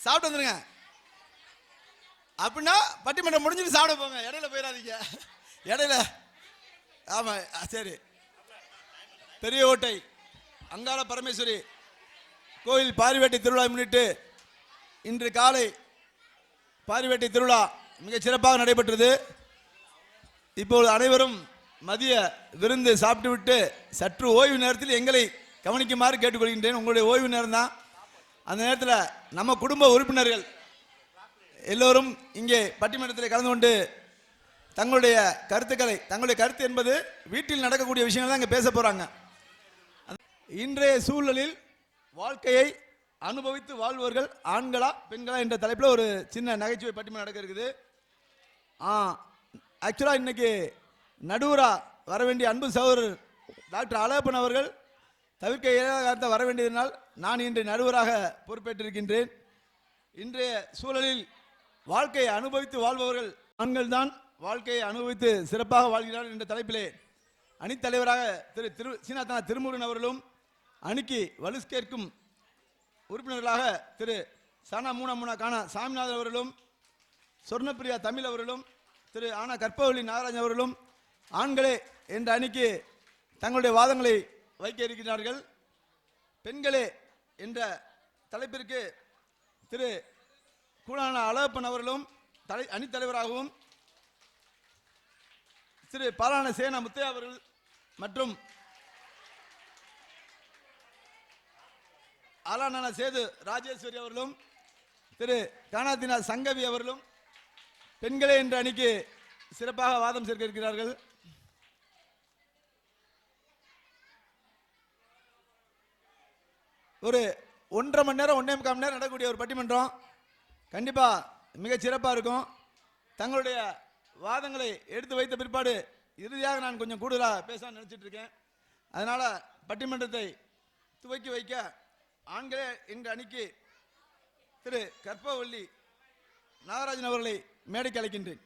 சாப்பிட்டு வந்துருங்க. அப்படின்னா பட்டிமன்றம் முடிஞ்சுட்டு சாப்பிட போங்க, இடையில போயிடாதீங்க. இடையில ஆமா சரி. பெரிய ஓட்டை அங்காள பரமேஸ்வரி கோயில் பாரிவேட்டை திருவிழா முன்னிட்டு இன்று காலை பாரிவேட்டை திருவிழா மிக சிறப்பாக நடைபெற்றது. இப்போது அனைவரும் மதிய விருந்து சாப்பிட்டு விட்டு சற்று ஓய்வு நேரத்தில் எங்களை கவனிக்குமாறு கேட்டுக்கொள்கின்றேன். உங்களுடைய ஓய்வு நேரம் தான். அந்த நேரத்தில் நம்ம குடும்ப உறுப்பினர்கள் எல்லோரும் இங்கே பட்டிமன்றத்தில் கலந்து கொண்டு தங்களுடைய கருத்துக்களை, தங்களுடைய கருத்து என்பது வீட்டில் நடக்கக்கூடிய விஷயங்கள் தான் இங்கே பேச போகிறாங்க. இன்றைய சூழலில் வாழ்க்கையை அனுபவித்து வாழ்வர்கள் ஆண்களா பெண்களா என்ற தலைப்பில் ஒரு சின்ன நகைச்சுவை பட்டிமன்றம் நடக்க இருக்குது. ஆக்சுவலாக இன்னைக்கு நடுவரா வர வேண்டிய அன்பு சகோதரர் டாக்டர் அழகப்பன் அவர்கள் தவிர்க்க இயலாத காரணத்தை வர வேண்டியதனால் நான் இன்று நடுவராக பொறுப்பேற்றிருக்கின்றேன். இன்றைய சூழலில் வாழ்க்கையை அனுபவித்து வாழ்பவர்கள் ஆண்கள் தான் வாழ்க்கையை அனுபவித்து சிறப்பாக வாழ்கிறார்கள் என்ற தலைப்பிலே அணித்தலைவராக திரு சீனாத்தனா திருமுருகன் அவர்களும் அணிக்கு வலுஸ்கேற்கும் உறுப்பினர்களாக திரு சானா மூனா கானா சாமிநாதன் அவர்களும் சொர்ணப்பிரியா தமிழ் அவர்களும் திரு ஆனா கற்பவள்ளி நாகராஜன் அவர்களும் ஆண்களே என்ற அணிக்கு தங்களுடைய வாதங்களை வைக்க இருக்கிறார்கள். பெண்களே என்ற தலைப்பிற்கு திரு கூடான அழகப்பன் அவர்களும் அணித்தலைவராகவும் திரு பாலான சேனா முத்தையா அவர்கள் மற்றும் ஆலான சேது ராஜேஸ்வரி அவர்களும் திரு கானாதினா சங்கவி அவர்களும் பெண்களே என்ற அணிக்கு சிறப்பாக வாதம் சேர்க்க இருக்கிறார்கள். ஒரு 1.5 மணி நேரம் 1.25 மணி நேரம் நடக்கக்கூடிய ஒரு பட்டிமன்றம் கண்டிப்பாக மிக சிறப்பாக இருக்கும். தங்களுடைய வாதங்களை எடுத்து வைத்த பிற்பாடு இறுதியாக நான் கொஞ்சம் கூடுதலாக பேச நினைச்சிட்டு இருக்கேன். அதனால பட்டிமன்றத்தை துவக்கி வைக்க ஆண்களே என்ற அணிக்கு திரு கற்பவள்ளி நாகராஜன் அவர்களை மேடைக்கு அழைக்கின்றேன்.